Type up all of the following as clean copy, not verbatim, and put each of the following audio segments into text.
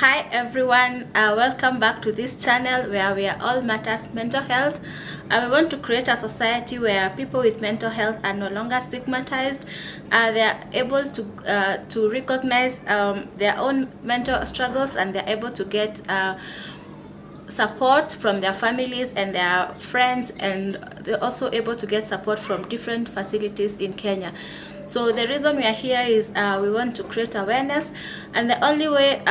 Hi everyone, welcome back to this channel where we are all matters mental health. We want to create a society where people with mental health are no longer stigmatized. They are able to recognize their own mental struggles, and they're able to get support from their families and their friends, and they're also able to get support from different facilities in Kenya. So the reason we are here is we want to create awareness, and the only way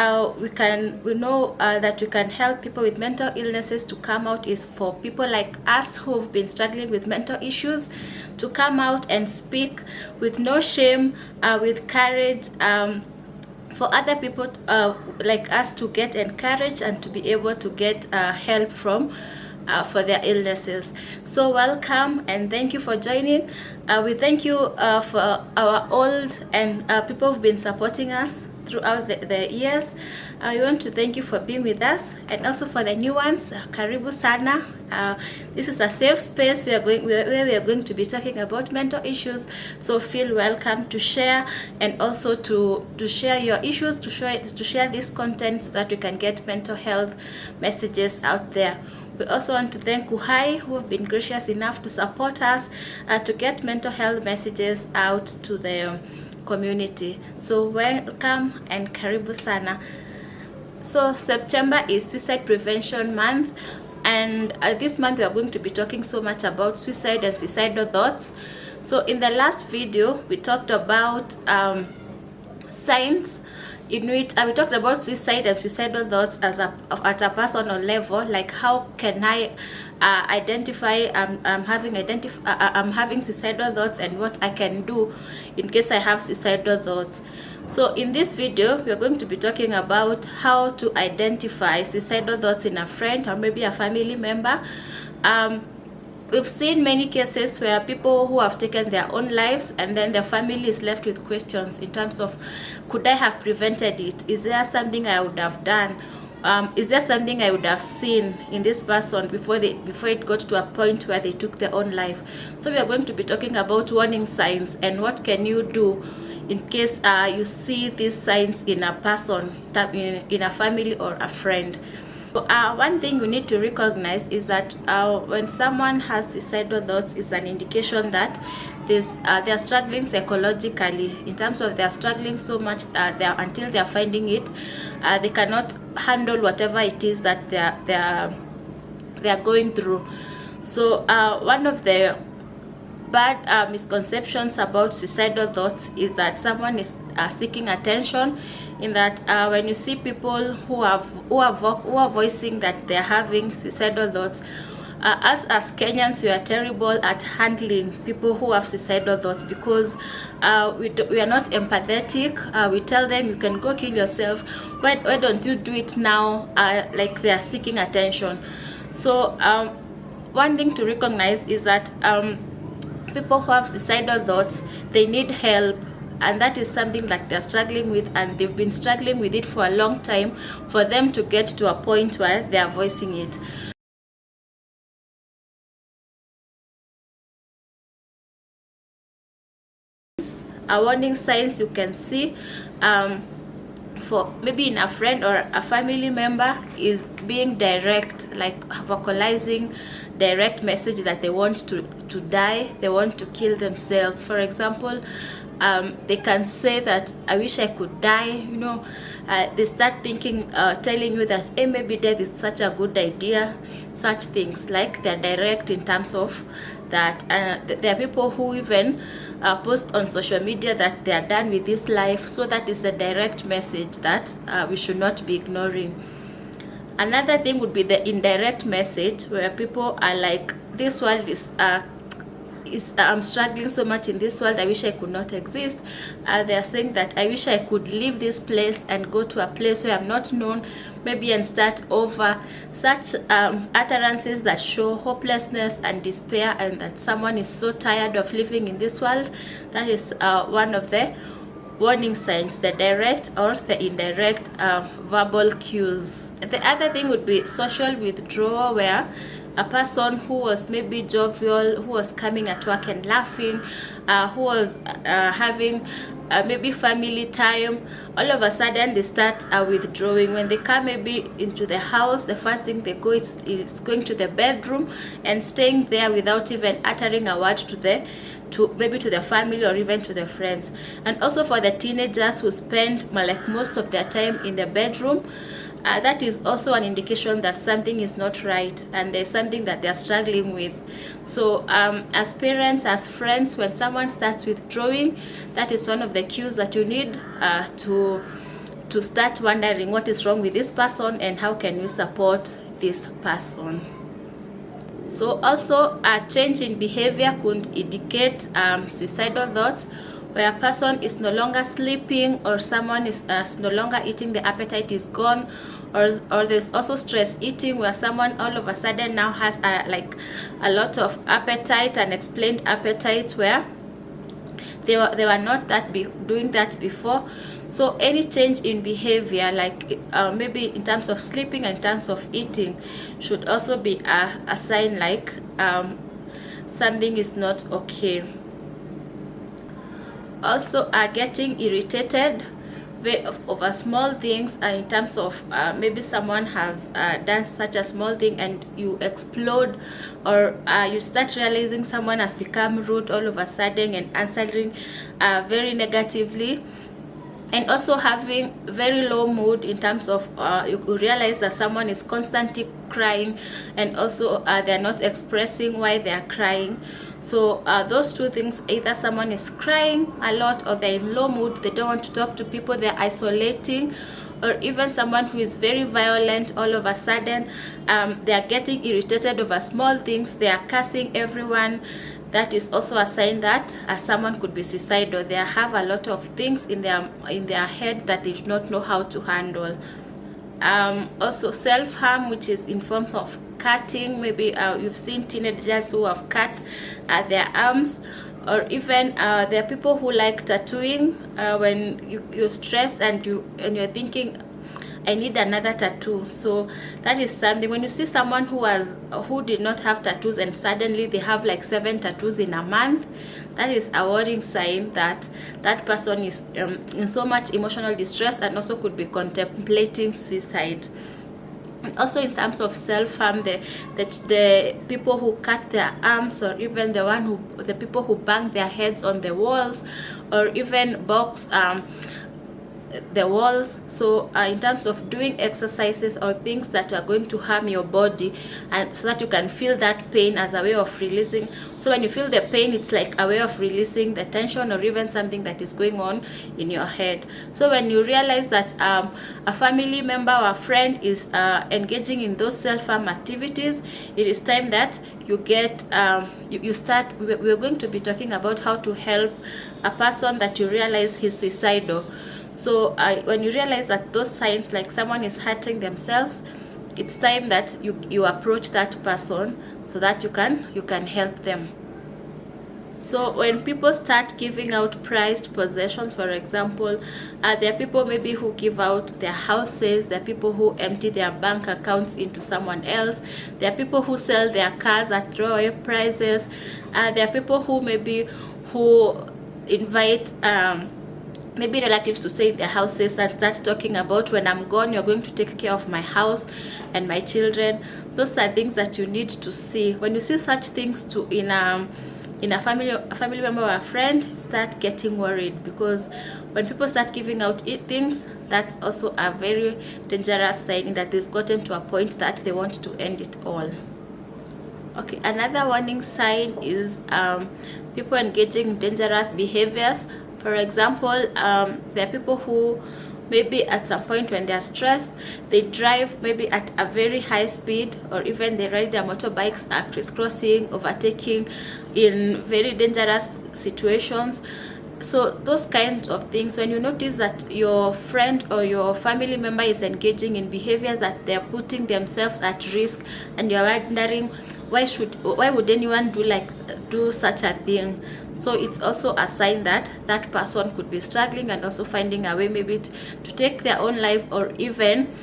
we know that we can help people with mental illnesses to come out is for people like us who've been struggling with mental issues to come out and speak with no shame, with courage, for other people like us to get encouraged and to be able to get help from for their illnesses. So welcome and thank you for joining. We thank you for our old and people who've been supporting us throughout the years. We want to thank you for being with us, and also for the new ones, karibu sana. This is a safe space where we are going to be talking about mental issues, so feel welcome to share, and also to share your issues, to share this content so that we can get mental health messages out there. We also want to thank Uhai, who have been gracious enough to support us to get mental health messages out to the community. So welcome and karibu sana. So September is Suicide Prevention Month, and this month we are going to be talking so much about suicide and suicidal thoughts. So in the last video we talked about signs in which we talked about suicide and suicidal thoughts at a personal level, like how can I identify I'm having suicidal thoughts, and what I can do in case I have suicidal thoughts. So in this video we are going to be talking about how to identify suicidal thoughts in a friend or maybe a family member. We've seen many cases where people who have taken their own lives, and then their family is left with questions in terms of, could I have prevented it? Is there something I would have done? Is there something I would have seen in this person before it got to a point where they took their own life? So we are going to be talking about warning signs and what can you do in case you see these signs in a person, in a family or a friend. So, one thing you need to recognize is that when someone has suicidal thoughts, it's an indication that they are struggling psychologically, in terms of they are struggling so much until they are finding it, they cannot handle whatever it is that they are going through. So one of the bad misconceptions about suicidal thoughts is that someone is seeking attention, in that when you see people who are voicing that they're having suicidal thoughts, as Kenyans, we are terrible at handling people who have suicidal thoughts, because we are not empathetic. We tell them, you can go kill yourself, why don't you do it now? Like they are seeking attention. So one thing to recognize is that people who have suicidal thoughts, they need help, and that is something that they're struggling with, and they've been struggling with it for a long time, for them to get to a point where they are voicing it. Warning signs you can see for maybe in a friend or a family member is being direct, like vocalizing direct message that they want to die, they want to kill themselves. For example, they can say that I wish I could die, they start thinking, telling you that, hey, maybe death is such a good idea, such things. Like they're direct in terms of that. There are people who even post on social media that they are done with this life, so that is a direct message that we should not be ignoring. Another thing would be the indirect message, where people are like, this world is I'm struggling so much in this world, I wish I could not exist. They are saying that I wish I could leave this place and go to a place where I'm not known, maybe, and start over. Such utterances that show hopelessness and despair, and that someone is so tired of living in this world. That is one of the warning signs, the direct or the indirect verbal cues. The other thing would be social withdrawal, where a person who was maybe jovial, who was coming at work and laughing, who was having maybe family time, all of a sudden they start withdrawing. When they come maybe into the house, the first thing they go is going to the bedroom and staying there without even uttering a word to the family or even to the friends. And also for the teenagers who spend like most of their time in the bedroom, that is also an indication that something is not right and there's something that they're struggling with. So as parents, as friends, when someone starts withdrawing, that is one of the cues that you need to start wondering what is wrong with this person and how can you support this person. So also a change in behavior could indicate suicidal thoughts, where a person is no longer sleeping or someone is no longer eating, the appetite is gone, or there's also stress eating, where someone all of a sudden now has like a lot of appetite, unexplained appetite, where they were not doing that before. So any change in behavior, like maybe in terms of sleeping and in terms of eating, should also be a sign like something is not okay. Also getting irritated over small things, in terms of maybe someone has done such a small thing and you explode, or you start realizing someone has become rude all of a sudden and answering very negatively. And also having very low mood in terms of you realize that someone is constantly crying, and also they're not expressing why they are crying. So those two things, either someone is crying a lot or they're in low mood, they don't want to talk to people, they're isolating, or even someone who is very violent, all of a sudden they are getting irritated over small things, they are cursing everyone. That is also a sign that someone could be suicidal. They have a lot of things in their head that they do not know how to handle. Also self-harm, which is in forms of cutting. Maybe you've seen teenagers who have cut their arms, or even there are people who like tattooing. When you're stressed and you're thinking, I need another tattoo. So that is something. When you see someone who did not have tattoos and suddenly they have like 7 tattoos in a month, that is a warning sign that that person is in so much emotional distress and also could be contemplating suicide. And also in terms of self-harm, the people who cut their arms, or even the people who bang their heads on the walls, or even box the walls. So in terms of doing exercises or things that are going to harm your body, and so that you can feel that pain as a way of releasing. So when you feel the pain, it's like a way of releasing the tension or even something that is going on in your head. So when you realize that a family member or a friend is engaging in those self-harm activities, it is time that you get you start. We're going to be talking about how to help a person that you realize he's suicidal. So when you realize that those signs, like someone is hurting themselves, it's time that you approach that person so that you can help them. So when people start giving out prized possessions, for example, there are people maybe who give out their houses, there are people who empty their bank accounts into someone else, there are people who sell their cars at throwaway prices, there are people who invite maybe relatives to stay in their houses and start talking about, when I'm gone, you're going to take care of my house and my children. Those are things that you need to see. When you see such things in a family member or a friend, start getting worried, because when people start giving out things, that's also a very dangerous sign that they've gotten to a point that they want to end it all. Okay, another warning sign is people engaging in dangerous behaviors. For example, there are people who maybe at some point when they are stressed, they drive maybe at a very high speed, or even they ride their motorbikes crisscrossing, overtaking in very dangerous situations. So those kinds of things, when you notice that your friend or your family member is engaging in behaviors that they're putting themselves at risk, and you're wondering, why would anyone do such a thing? So it's also a sign that that person could be struggling and also finding a way maybe to take their own life, or even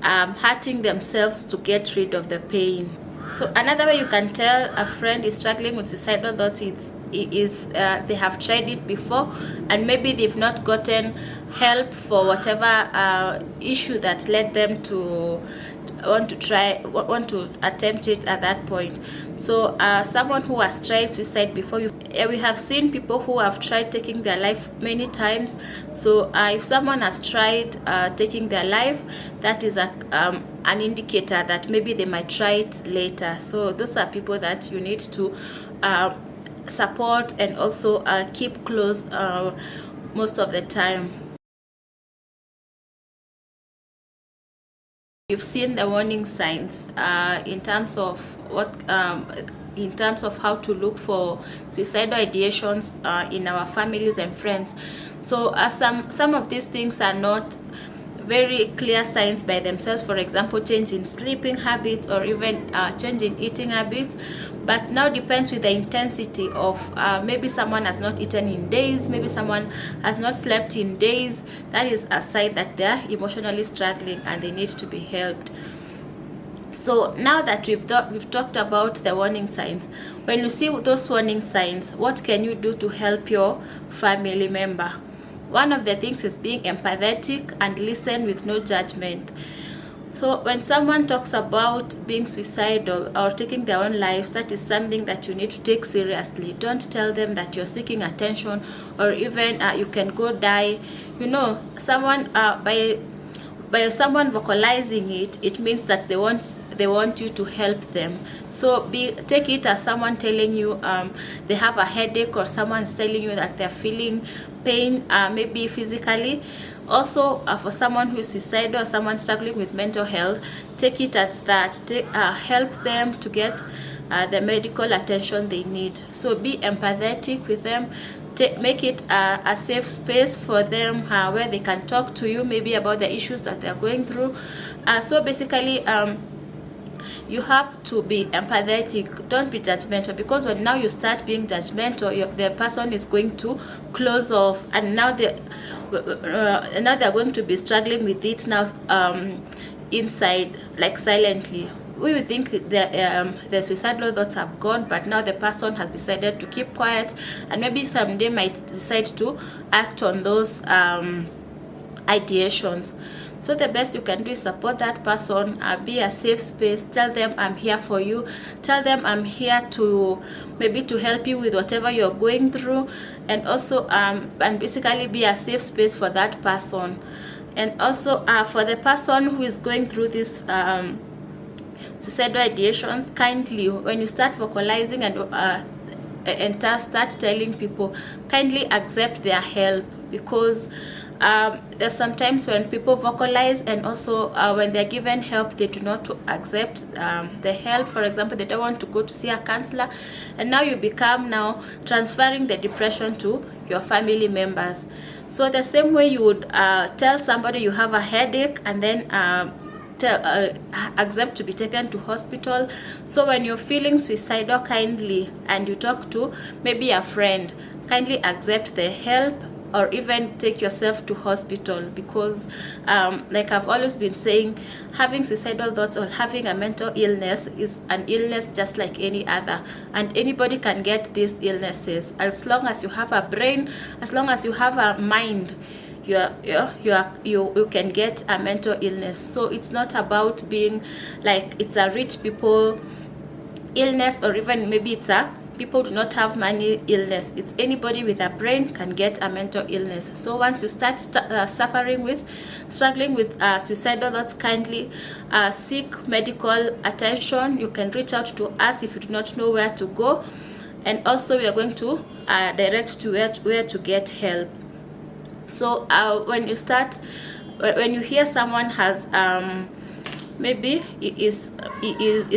hurting themselves to get rid of the pain. So another way you can tell a friend is struggling with suicidal thoughts if they have tried it before and maybe they've not gotten help for whatever issue that led them to want to attempt it at that point. So someone who has tried suicide before, we have seen people who have tried taking their life many times. So if someone has tried taking their life, that is an indicator that maybe they might try it later. So those are people that you need to support and also keep close most of the time. You've seen the warning signs in terms of how to look for suicidal ideations in our families and friends. So some of these things are not very clear signs by themselves. For example, change in sleeping habits or even change in eating habits. But now depends with the intensity of maybe someone has not eaten in days, maybe someone has not slept in days. That is a sign that they're emotionally struggling and they need to be helped. So now that we've talked about the warning signs, when you see those warning signs, what can you do to help your family member? One of the things is being empathetic and listen with no judgment. So when someone talks about being suicidal or taking their own lives, that is something that you need to take seriously. Don't tell them that you're seeking attention or even you can go die. You know, someone by someone vocalizing it, it means that they want you to help them. So take it as someone telling you they have a headache, or someone is telling you that they're feeling pain, maybe physically. Also, for someone who is suicidal or someone struggling with mental health, take it as that. Help them to get the medical attention they need. So be empathetic with them. Make it a safe space for them where they can talk to you maybe about the issues that they're going through. So basically, you have to be empathetic. Don't be judgmental, because when now you start being judgmental, the person is going to close off, and now they're going to be struggling with it now inside, like silently. We would think the suicidal thoughts have gone, but now the person has decided to keep quiet, and maybe someday might decide to act on those ideations. So the best you can do is support that person, be a safe space. Tell them I'm here for you. Tell them I'm here to maybe to help you with whatever you're going through, and also and basically be a safe space for that person. And also for the person who is going through this suicidal ideations, kindly, when you start vocalizing and start telling people, kindly accept their help, because there's sometimes when people vocalize and also when they're given help, they do not accept the help. For example, they don't want to go to see a counselor, and now you become now transferring the depression to your family members. So the same way you would tell somebody you have a headache and then accept to be taken to hospital. So when you're feeling suicidal, kindly, and you talk to maybe a friend, kindly accept the help, or even take yourself to hospital, because like I've always been saying, having suicidal thoughts or having a mental illness is an illness just like any other, and anybody can get these illnesses. As long as you have a brain, as long as you have a mind, you can get a mental illness. So it's not about being like it's a rich people illness, or even maybe it's a people do not have money illness. It's anybody with a brain can get a mental illness. So once you start struggling with suicidal thoughts, kindly seek medical attention. You can reach out to us if you do not know where to go, and also we are going to direct to where to get help. So when you hear someone has maybe is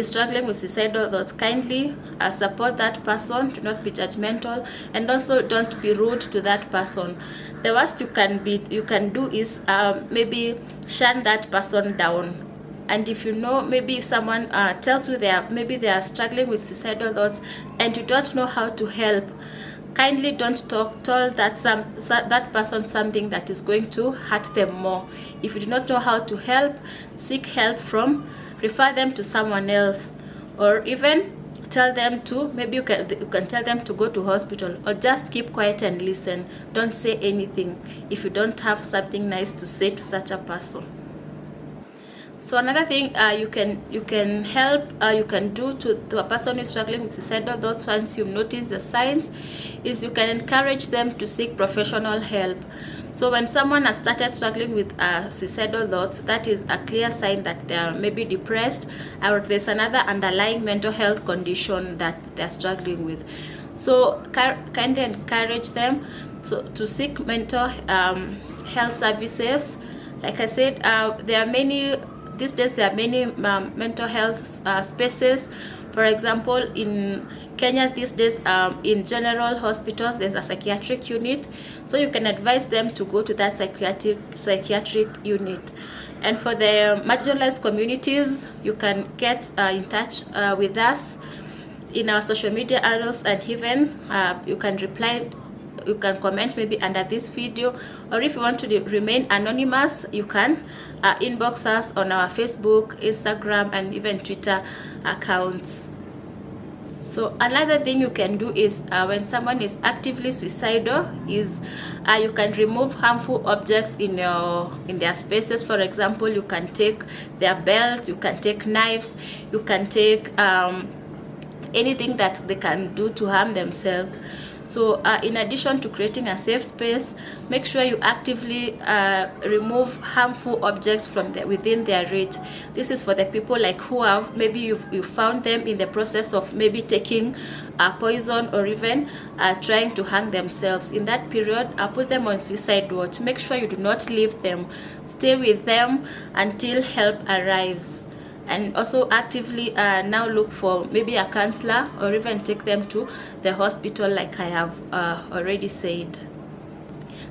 struggling with suicidal thoughts, kindly support that person. Do not be judgmental, and also don't be rude to that person. The worst you can do is maybe shun that person down. And if you know, maybe if someone tells you they are struggling with suicidal thoughts and you don't know how to help, kindly don't tell that person something that is going to hurt them more. If you do not know how to help, seek help refer them to someone else, or even tell them to, maybe you can tell them to go to hospital, or just keep quiet and listen. Don't say anything if you don't have something nice to say to such a person. So another thing you can help, you can do to a person who is struggling with suicidal thoughts once you notice the signs, is you can encourage them to seek professional help. So when someone has started struggling with suicidal thoughts, that is a clear sign that they are maybe depressed, or there's another underlying mental health condition that they're struggling with. So kindly encourage them to seek mental health services. Like I said, these days there are many mental health spaces. For example, in Kenya these days, in general hospitals, there's a psychiatric unit, so you can advise them to go to that psychiatric unit. And for the marginalized communities, you can get in touch with us in our social media handles, and even you can comment maybe under this video, or if you want to remain anonymous, you can inbox us on our Facebook, Instagram, and even Twitter accounts. So another thing you can do is when someone is actively suicidal, is you can remove harmful objects in their spaces. For example, you can take their belts, you can take knives, you can take anything that they can do to harm themselves. So in addition to creating a safe space, make sure you actively remove harmful objects from within their reach. This is for the people like who have, maybe you found them in the process of maybe taking poison, or even trying to hang themselves. In that period, put them on suicide watch. Make sure you do not leave them. Stay with them until help arrives. And also actively now look for maybe a counselor, or even take them to the hospital like I have already said.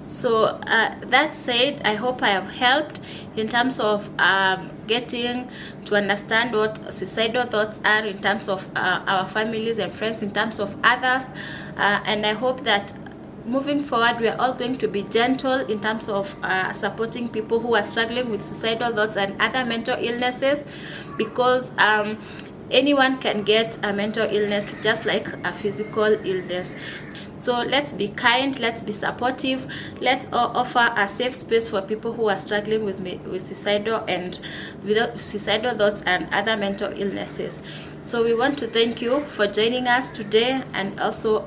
So that said, I hope I have helped in terms of getting to understand what suicidal thoughts are in terms of our families and friends, in terms of others, and I hope that moving forward, we are all going to be gentle in terms of supporting people who are struggling with suicidal thoughts and other mental illnesses, because anyone can get a mental illness just like a physical illness. So let's be kind, let's be supportive, let's offer a safe space for people who are struggling with suicidal thoughts and other mental illnesses. So we want to thank you for joining us today, and also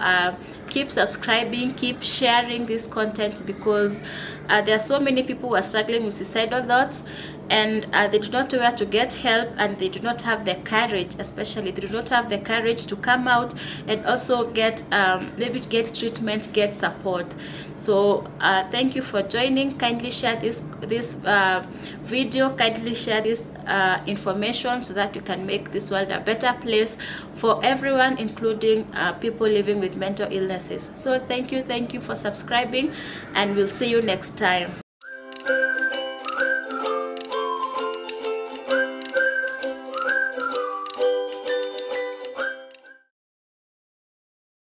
keep subscribing, keep sharing this content, because there are so many people who are struggling with suicidal thoughts, and they do not know where to get help, and they do not have the courage, especially they do not have the courage to come out and also get maybe get treatment, get support. So thank you for joining. Kindly share this video, kindly share this information, so that you can make this world a better place for everyone, including people living with mental illnesses. So thank you for subscribing, and we'll see you next time.